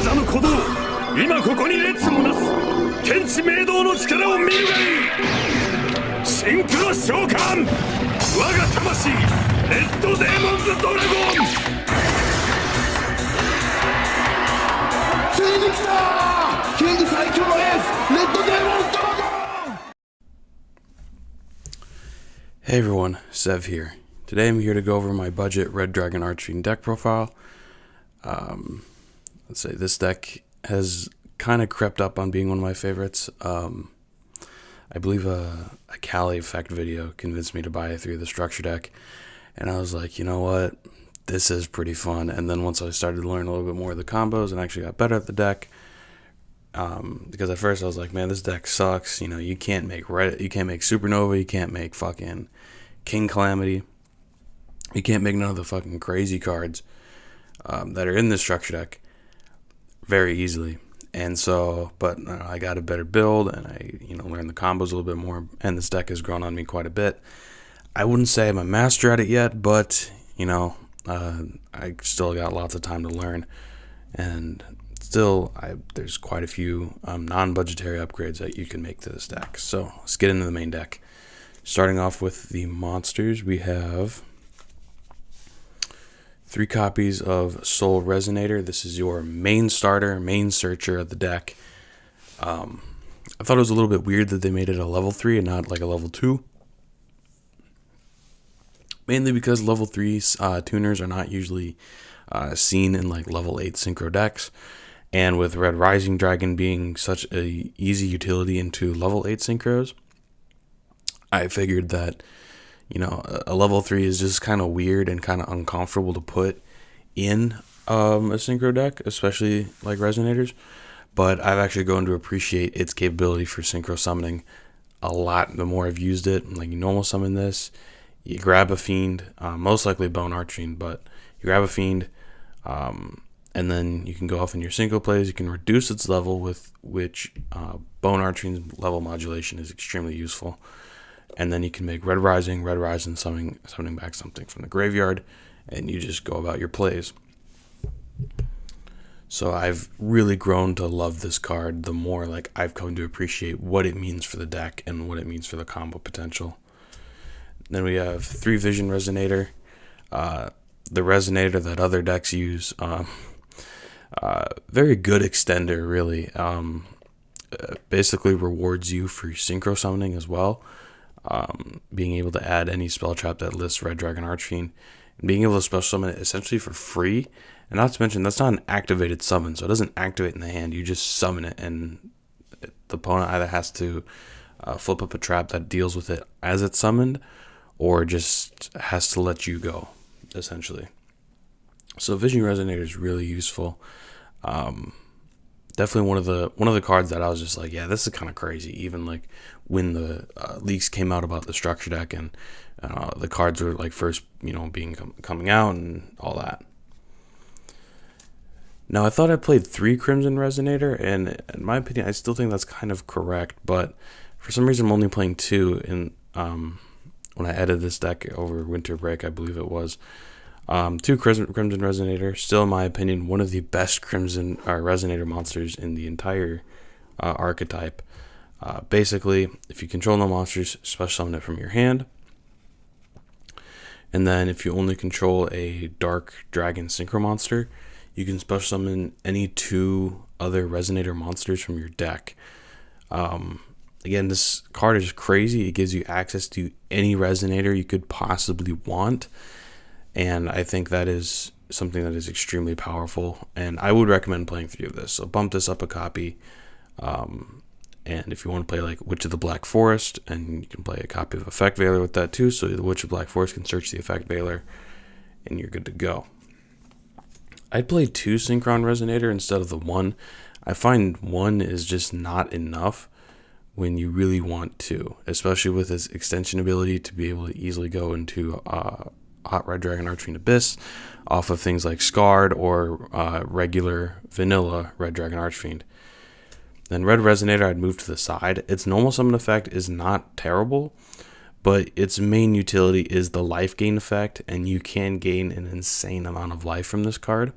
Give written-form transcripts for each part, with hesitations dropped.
者の鼓動、今ここに列をなす。天地明道の力を見るがいい。シンクロ召喚、我が魂レッドデーモンズドラゴン。ついに来たキング最強のエースレッドデーモンズドラゴン。 Hey everyone, Sev here. Today I'm here to go over my budget Red Dragon Archfiend deck profile. Let's say this deck has kind of crept up on being one of my favorites. I believe a Cali effect video convinced me to buy it through the structure deck, and I was like, you know what, this is pretty fun. And then once I started to learn a little bit more of the combos and actually got better at the deck, because at first I was like, man, this deck sucks. You know, you can't make Supernova, you can't make fucking King Calamity, you can't make none of the fucking crazy cards that are in this structure deck very easily. And so, but I got a better build, and I, learned the combos a little bit more, and this deck has grown on me quite a bit. I wouldn't say I'm a master at it yet, but, I still got lots of time to learn, and still, there's quite a few non-budgetary upgrades that you can make to this deck. So, let's get into the main deck. Starting off with the monsters, we have 3 copies of Soul Resonator. This is your main starter, main searcher of the deck. I thought it was a little bit weird that they made it a level 3 and not like a level 2. Mainly because level 3 tuners are not usually seen in like level 8 synchro decks. And with Red Rising Dragon being such a easy utility into level 8 synchros, I figured that a level 3 is just kind of weird and kind of uncomfortable to put in a synchro deck, especially like Resonators. But I've actually grown to appreciate its capability for synchro summoning a lot the more I've used it. Like, you normal summon this, you grab a Fiend, most likely Bone Archfiend, but you grab a Fiend, and then you can go off in your synchro plays. You can reduce its level, with which Bone Archfiend's level modulation is extremely useful. And then you can make Red Rising, summoning back something from the graveyard, and you just go about your plays. So I've really grown to love this card the more like I've come to appreciate what it means for the deck and what it means for the combo potential. Then we have 3 Vision Resonator, the Resonator that other decks use. Very good extender, really. Basically rewards you for synchro summoning as well. Being able to add any spell trap that lists Red Dragon Archfiend, and being able to special summon it essentially for free. And not to mention, that's not an activated summon, so it doesn't activate in the hand. You just summon it, and the opponent either has to flip up a trap that deals with it as it's summoned, or just has to let you go, essentially. So Vision Resonator is really useful. Definitely one of the cards that I was just like, yeah, this is kind of crazy. Even like when the leaks came out about the structure deck, and the cards were like first, coming out and all that. Now, I thought I played 3 Crimson Resonator, and in my opinion, I still think that's kind of correct. But for some reason, I'm only playing 2. And when I edited this deck over winter break, I believe it was. 2 Crimson Resonator, still in my opinion one of the best Crimson Resonator monsters in the entire archetype. Basically, if you control no monsters, special summon it from your hand. And then if you only control a Dark Dragon Synchro monster, you can special summon any 2 other Resonator monsters from your deck. Again, this card is crazy. It gives you access to any Resonator you could possibly want. And I think that is something that is extremely powerful. And I would recommend playing 3 of this. So bump this up a copy. And if you want to play like Witch of the Black Forest, and you can play a copy of Effect Veiler with that too. So the Witch of Black Forest can search the Effect Veiler, and you're good to go. I'd play 2 Synchron Resonator instead of the 1. I find 1 is just not enough when you really want to, especially with its extension ability to be able to easily go into Hot Red Dragon Archfiend Abyss off of things like Scarred or regular vanilla Red Dragon Archfiend. Then Red Resonator, I'd move to the side. Its normal summon effect is not terrible, but its main utility is the life gain effect, and you can gain an insane amount of life from this card.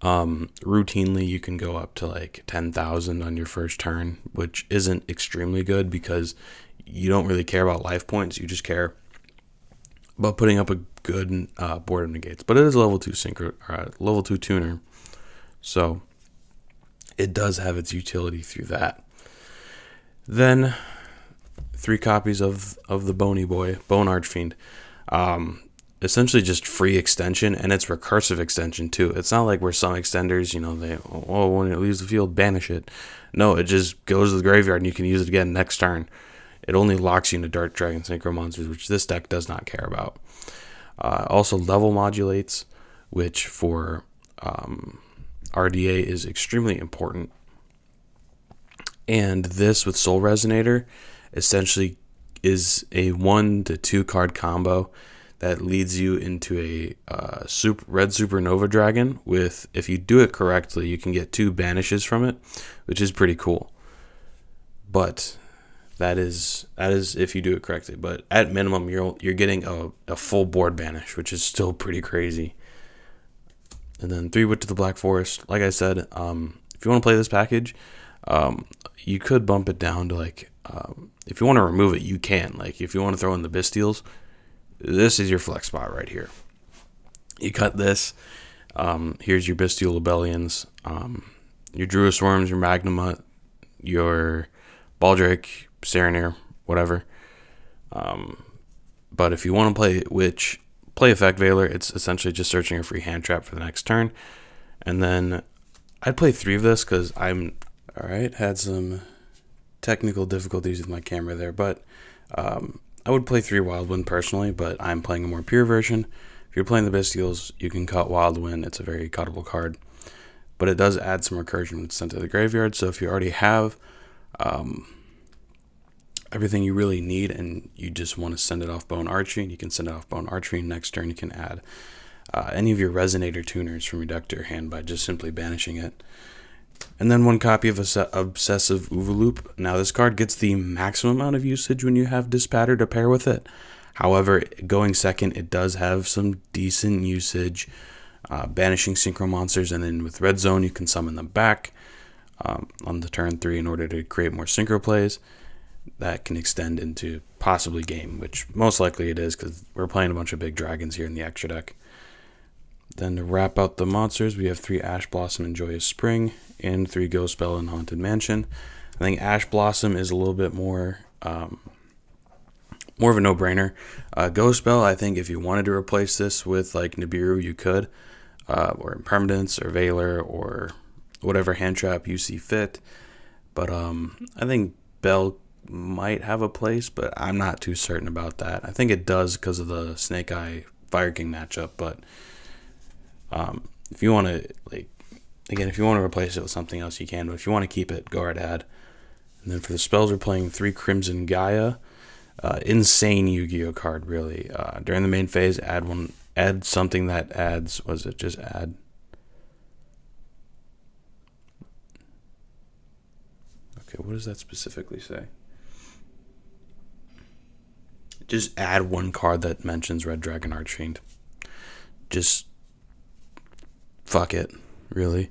Routinely, you can go up to like 10,000 on your first turn, which isn't extremely good because you don't really care about life points. You just care about putting up a good board of negates. But it is a level 2 level 2 tuner, so it does have its utility through that. Then 3 copies of the Bone Archfiend. Essentially just free extension, and it's recursive extension too. It's not like where some extenders, when it leaves the field, banish it. No, it just goes to the graveyard and you can use it again next turn. It only locks you into Dark Dragon Synchro monsters, which this deck does not care about. Also level modulates, which for RDA is extremely important. And this with Soul Resonator essentially is a 1 to 2 card combo that leads you into a red Supernova Dragon with, if you do it correctly, you can get 2 banishes from it, which is pretty cool. But that is if you do it correctly. But at minimum, you're getting a full board banish, which is still pretty crazy. And then 3 Wit to the Black Forest. Like I said, if you want to play this package, you could bump it down to like, if you want to remove it, you can. Like if you want to throw in the Bistials, this is your flex spot right here. You cut this. Here's your Bestial Lebellions, your Druid Worms, your Magnamut, your Baldrake, Serenir, whatever. But if you want to play Witch, play Effect Veiler. It's essentially just searching a free hand trap for the next turn. And then I'd play 3 of this because had some technical difficulties with my camera there, but I would play 3 Wildwind personally, but I'm playing a more pure version. If you're playing the Bistials, you can cut Wildwind. It's a very cuttable card, but it does add some recursion when it's sent to the graveyard. So if you already have everything you really need and you just want to send it off Bone Archfiend, you can send it off Bone Archfiend. Next turn, you can add any of your Resonator tuners from your deck to your hand by just simply banishing it. And then 1 copy of Obsessive Oovaloop. Now this card gets the maximum amount of usage when you have Dispatter to pair with it. However, going second, it does have some decent usage, banishing Synchro monsters, and then with Red Zone you can summon them back on the turn 3 in order to create more Synchro plays that can extend into possibly game, which most likely it is because we're playing a bunch of big dragons here in the extra deck. Then to wrap out the monsters, we have 3 Ash Blossom and Joyous Spring, and 3 Ghost Spell and Haunted Mansion. I think Ash Blossom is a little bit more of a no-brainer. Ghost Spell, I think if you wanted to replace this with like Nibiru, you could, or Impermanence, or Veiler, or whatever hand trap you see fit. But I think Bell might have a place, but I'm not too certain about that. I think it does because of the Snake Eye Fire King matchup, but if you want to, if you want to replace it with something else, you can. But if you want to keep it, go right ahead. And then for the spells, we're playing 3 Crimson Gaia. Insane Yu-Gi-Oh card, really. During the main phase, add something that adds. Just add? Okay, what does that specifically say? Just add 1 card that mentions Red Dragon Archfiend. Just fuck it, really.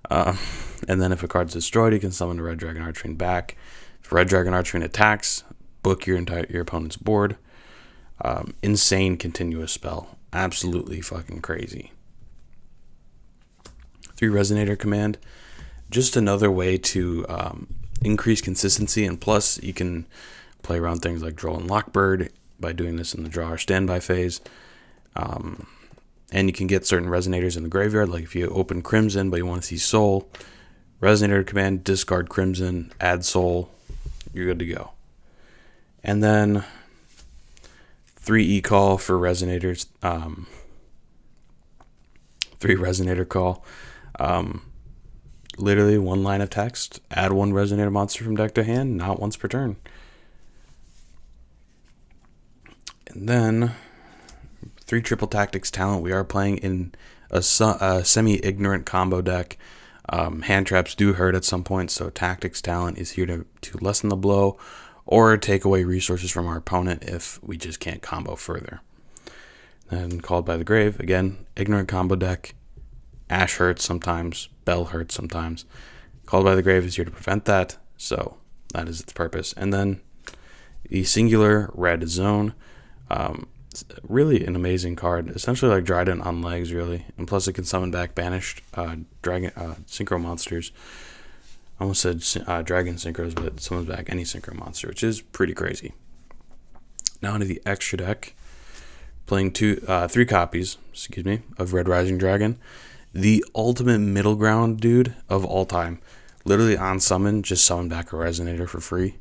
And then if a card's destroyed, you can summon a Red Dragon Archfiend back. If Red Dragon Archfiend attacks, book your opponent's board. Insane continuous spell. Absolutely fucking crazy. 3 Resonator Command. Just another way to increase consistency, and plus you can play around things like Droll and Lockbird by doing this in the draw or standby phase. And you can get certain Resonators in the graveyard, like if you open Crimson but you want to see Soul, Resonator Command, discard Crimson, add Soul, you're good to go. And then 3 E-Call for Resonators, 3 Resonator Call. Literally 1 line of text, add 1 Resonator monster from deck to hand, not once per turn. And then 3 Triple Tactics Talent. We are playing in a semi-ignorant combo deck. Hand traps do hurt at some point, so Tactics Talent is here to lessen the blow or take away resources from our opponent if we just can't combo further. Then Called by the Grave, again, ignorant combo deck. Ash hurts sometimes, Bell hurts sometimes. Called by the Grave is here to prevent that, so that is its purpose. And then the singular red zone, really an amazing card, essentially like Dryden on legs, really. And plus it can summon back banished dragon synchro monsters. I almost said dragon synchros, but it summons back any synchro monster, which is pretty crazy. Now into the extra deck, playing 3 copies, of Red Rising Dragon, the ultimate middle ground dude of all time. Literally on summon, just summon back a Resonator for free,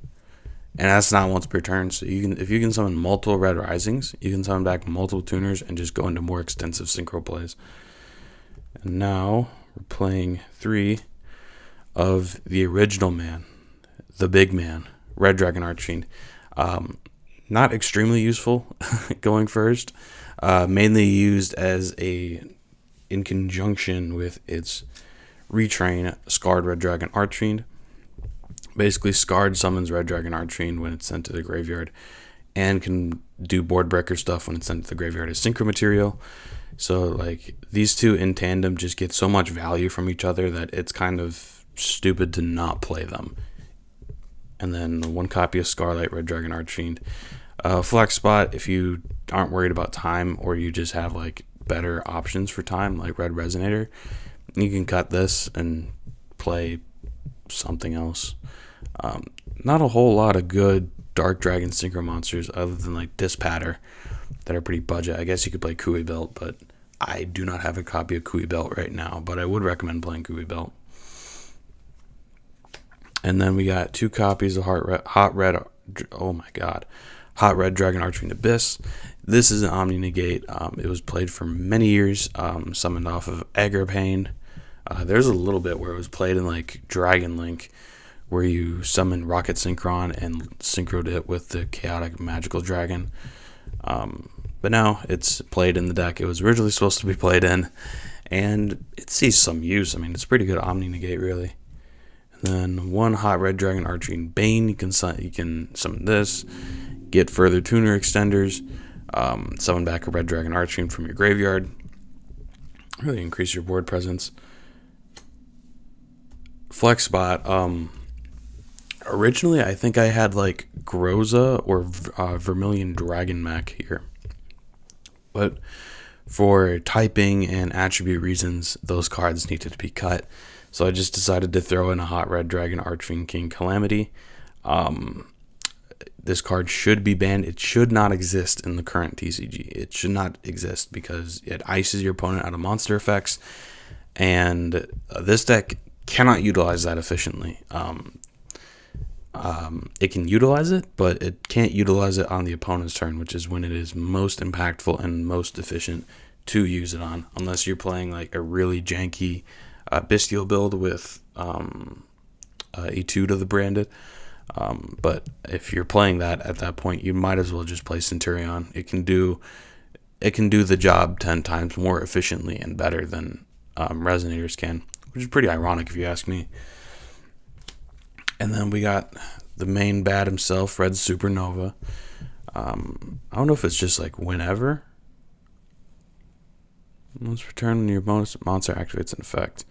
and that's not once per turn. So if you can summon multiple Red Risings, you can summon back multiple tuners and just go into more extensive synchro plays. And now we're playing 3 of the original man, the big man, Red Dragon Archfiend. Not extremely useful going first, mainly used as in conjunction with its retrain Scarred Red Dragon Archfiend. Basically, Scarred summons Red Dragon Archfiend when it's sent to the graveyard, and can do board breaker stuff when it's sent to the graveyard as synchro material. So like these two in tandem just get so much value from each other that it's kind of stupid to not play them. And then 1 copy of Scarlet Red Dragon Archfiend. Flex spot if you aren't worried about time, or you just have like better options for time, like Red Resonator. You can cut this and play something else. Not a whole lot of good Dark Dragon Synchro monsters other than like Dispatter that are pretty budget. I guess you could play Kui Belt, but I do not have a copy of Kui Belt right now, but I would recommend playing Kui Belt. And then we got 2 copies of Hot Red Dragon Archfiend Abyss. This is an Omni Negate. It was played for many years, summoned off of Agripane. There's a little bit where it was played in like Dragon Link, where you summon Rocket Synchron and synchroed it with the Chaotic Magical Dragon. But now it's played in the deck it was originally supposed to be played in, and it sees some use. I mean, it's pretty good Omni Negate, really. And then 1 Hot Red Dragon Archfiend Bane. You can summon this, get further tuner extenders, summon back a Red Dragon Archfiend from your graveyard. Really increase your board presence. Flex spot. Originally, I think I had like Groza or Vermilion Dragon Mech here, but for typing and attribute reasons, those cards needed to be cut. So I just decided to throw in a Hot Red Dragon Archfiend King Calamity. This card should be banned. It should not exist in the current TCG. It should not exist because it ices your opponent out of monster effects, and this deck cannot utilize that efficiently. It can utilize it, but it can't utilize it on the opponent's turn, which is when it is most impactful and most efficient to use it on, unless you're playing like a really janky Bestial build with Etude of the Branded. But if you're playing that at that point, you might as well just play Centurion. It can do the job 10 times more efficiently and better than Resonators can, which is pretty ironic if you ask me. And then we got the main bad himself, Red Supernova. I don't know if it's just like whenever. Once return when your opponent's monster activates an effect,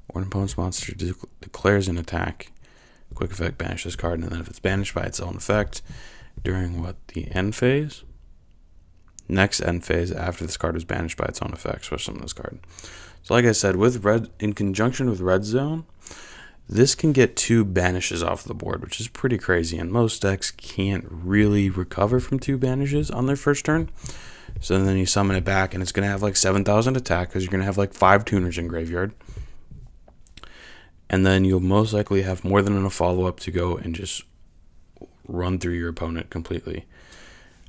or an opponent's monster declares an attack, quick effect, banish this card, and then if it's banished by its own effect during the end phase? Next end phase after this card is banished by its own effect, switch summon this card. So like I said, with red in conjunction with Red Zone, this can get 2 banishes off the board, which is pretty crazy, and most decks can't really recover from 2 banishes on their first turn. So then you summon it back, and it's going to have like 7,000 attack because you're going to have like 5 tuners in graveyard. And then you'll most likely have more than enough follow-up to go and just run through your opponent completely.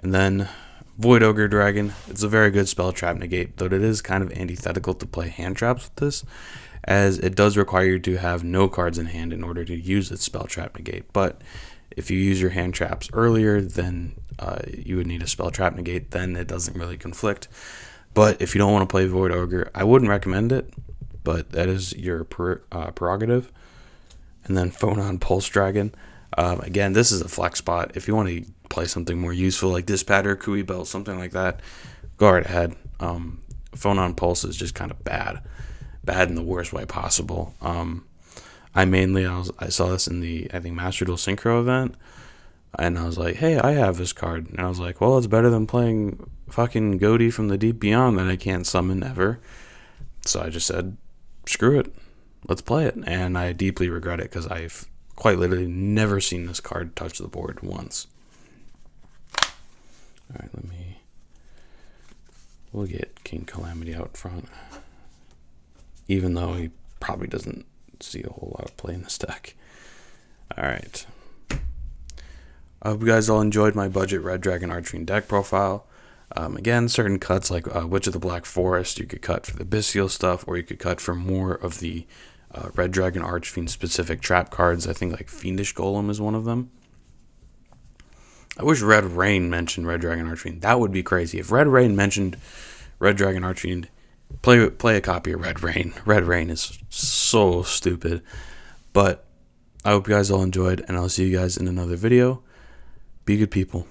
And then Void Ogre Dragon. It's a very good spell trap negate, though it is kind of antithetical to play hand traps with this, as it does require you to have no cards in hand in order to use its spell trap negate. But if you use your hand traps earlier, then you would need a spell trap negate, then it doesn't really conflict. But if you don't want to play Void Ogre, I wouldn't recommend it, but that is your prerogative. And then Phonon Pulse Dragon. Again, this is a flex spot. If you want to play something more useful like Dispatter, Kui Belt, something like that, go right ahead. Phonon Pulse is just kind of bad. bad in the worst way possible. I saw this in the, I think, Master Duel Synchro event, and I was like, hey, I have this card, and I was like, well, it's better than playing fucking Goaty from the Deep Beyond that I can't summon ever. So I just said, screw it, let's play it, and I deeply regret it because I've quite literally never seen this card touch the board once. Alright, we'll get King Calamity out front, even though he probably doesn't see a whole lot of play in this deck. Alright, I hope you guys all enjoyed my budget Red Dragon Archfiend deck profile. Again, certain cuts like Witch of the Black Forest you could cut for the Bestial stuff, or you could cut for more of the Red Dragon Archfiend specific trap cards. I think like Fiendish Golem is one of them. I wish Red Rain mentioned Red Dragon Archfiend. That would be crazy. If Red Rain mentioned Red Dragon Archfiend, play a copy of Red Rain. Red Rain is so stupid. But I hope you guys all enjoyed, and I'll see you guys in another video. Be good people.